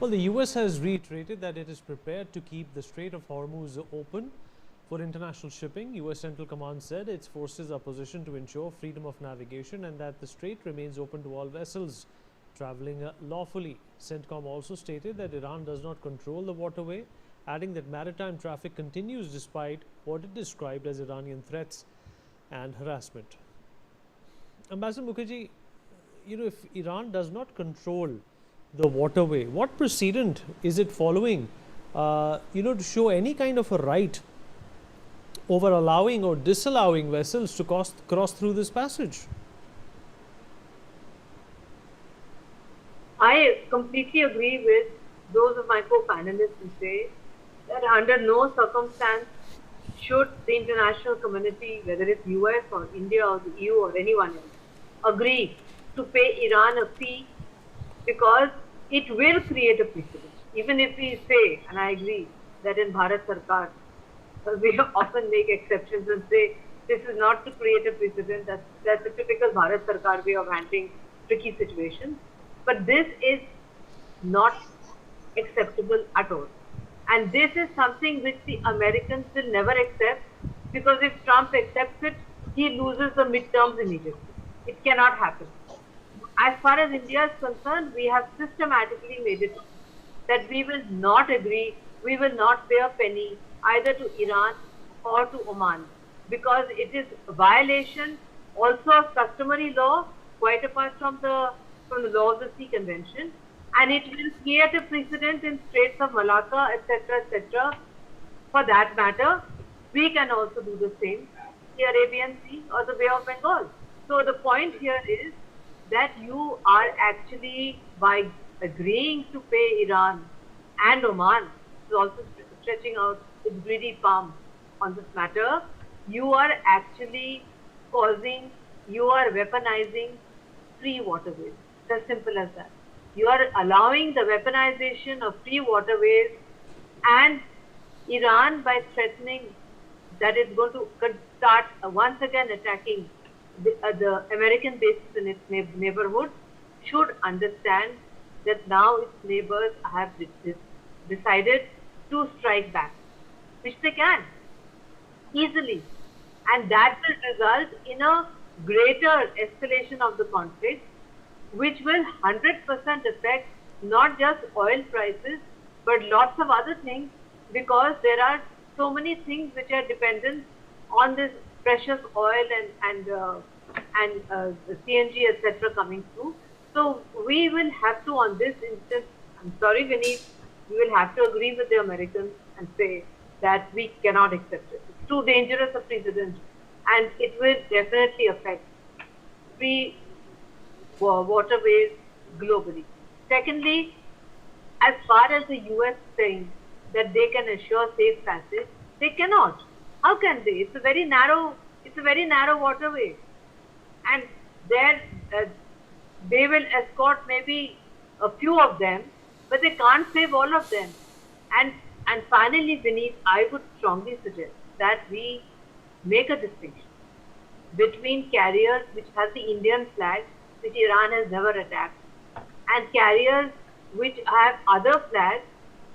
Well, the US has reiterated that it is prepared to keep the Strait of Hormuz open for international shipping. US Central Command said its forces are positioned to ensure freedom of navigation and that the strait remains open to all vessels traveling lawfully. CENTCOM also stated that Iran does not control the waterway, adding that maritime traffic continues despite what it described as Iranian threats and harassment. Ambassador Mukherjee, if Iran does not control the waterway, what precedent is it following, to show any kind of a right over allowing or disallowing vessels to cross through this passage? I completely agree with those of my co-panelists who say that under no circumstance should the international community, whether it's US or India or the EU or anyone else, agree to pay Iran a fee, because it will create a precedent. Even if we say, and I agree, that in Bharat Sarkar, we often make exceptions and say this is not to create a precedent. That's a typical Bharat Sarkar way of handling tricky situations. But this is not acceptable at all. And this is something which the Americans will never accept, because if Trump accepts it, he loses the midterms immediately. It cannot happen. As far as India is concerned, we have systematically made it that we will not agree, we will not pay a penny either to Iran or to Oman, because it is a violation also of customary law, quite apart from the law of the sea convention, and it will create a precedent in Straits of Malacca, etc., etc. For that matter, we can also do the same, the Arabian Sea or the Bay of Bengal. So the point here is that you are actually, by agreeing to pay Iran and Oman, is also stretching out its greedy palm on this matter, you are actually you are weaponizing free waterways. It's as simple as that. You are allowing the weaponization of free waterways, and Iran, by threatening that it's going to start once again attacking the American bases in its neighborhood, should understand that now its neighbors have decided to strike back, which they can easily, and that will result in a greater escalation of the conflict, which will 100% affect not just oil prices but lots of other things, because there are so many things which are dependent on this precious oil and CNG, etc., coming through. So we will have to, on this instance, I'm sorry, Vineet, we will have to agree with the Americans and say that we cannot accept it. It's too dangerous a precedent, and it will definitely affect free waterways globally. Secondly, as far as the US saying that they can assure safe passage, they cannot. How can they? It's a very narrow waterway, and there they will escort maybe a few of them, but they can't save all of them. And finally, Vineet, I would strongly suggest that we make a distinction between carriers which have the Indian flag, which Iran has never attacked, and carriers which have other flags,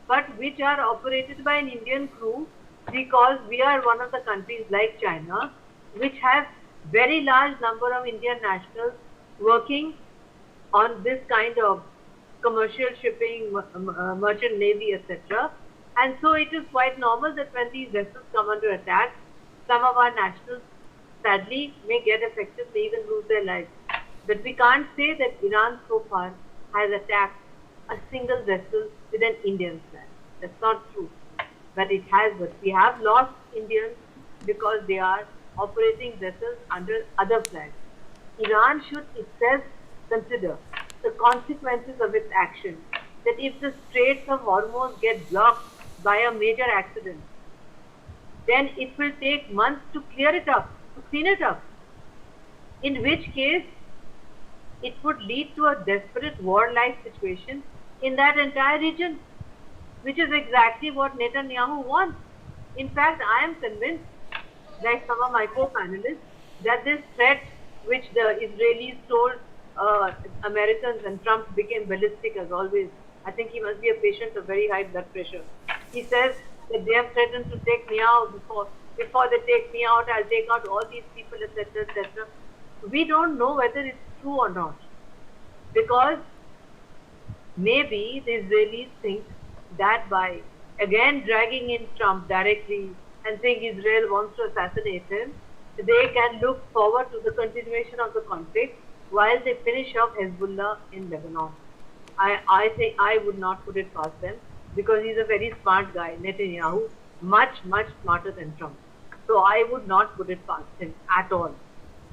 but which are operated by an Indian crew, because we are one of the countries like China, which have very large number of Indian nationals working on this kind of commercial shipping, merchant navy, etc. And so it is quite normal that when these vessels come under attack, some of our nationals sadly may get affected, may even lose their lives. But we can't say that Iran so far has attacked a single vessel with an Indian flag. That's not true. But it has, but we have lost Indians because they are operating vessels under other flags. Iran should itself consider the consequences of its action, that if the Straits of Hormuz get blocked by a major accident, then it will take months to clear it up, to clean it up. In which case, it would lead to a desperate war-like situation in that entire region, which is exactly what Netanyahu wants. In fact, I am convinced, like some of my co-panelists, that this threat which the Israelis told Americans, and Trump became ballistic as always, I think he must be a patient of very high blood pressure. He says that they have threatened to take me out before they take me out, I'll take out all these people, etc., etc. We don't know whether it's true or not, because maybe the Israelis think that by again dragging in Trump directly and saying Israel wants to assassinate him, they can look forward to the continuation of the conflict while they finish off Hezbollah in Lebanon. I think I would not put it past them, because he's a very smart guy, Netanyahu, much smarter than Trump. So I would not put it past him at all.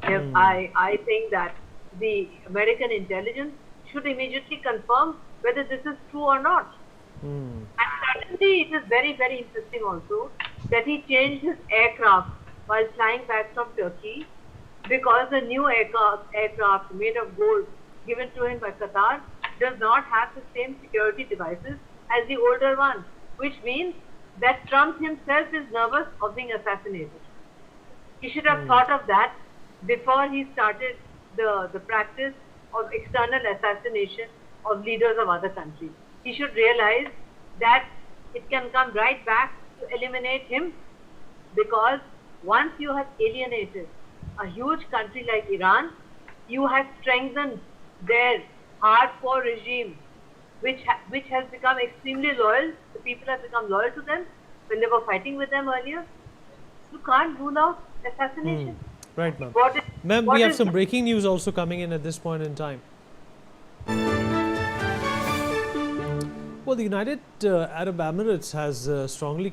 I think that the American intelligence should immediately confirm whether this is true or not. And certainly it is very interesting also that he changed his aircraft while flying back from Turkey, because the new aircraft made of gold given to him by Qatar does not have the same security devices as the older one, which means that Trump himself is nervous of being assassinated. He should have thought of that before he started the practice of external assassination of leaders of other countries. He should realize that it can come right back to eliminate him, because once you have alienated a huge country like Iran, you have strengthened their hardcore regime, which has become extremely loyal. The people have become loyal to them when they were fighting with them earlier. You can't rule out assassination. Right, ma'am. Ma'am, we have some breaking news also coming in at this point in time. Well, the United Arab Emirates has strongly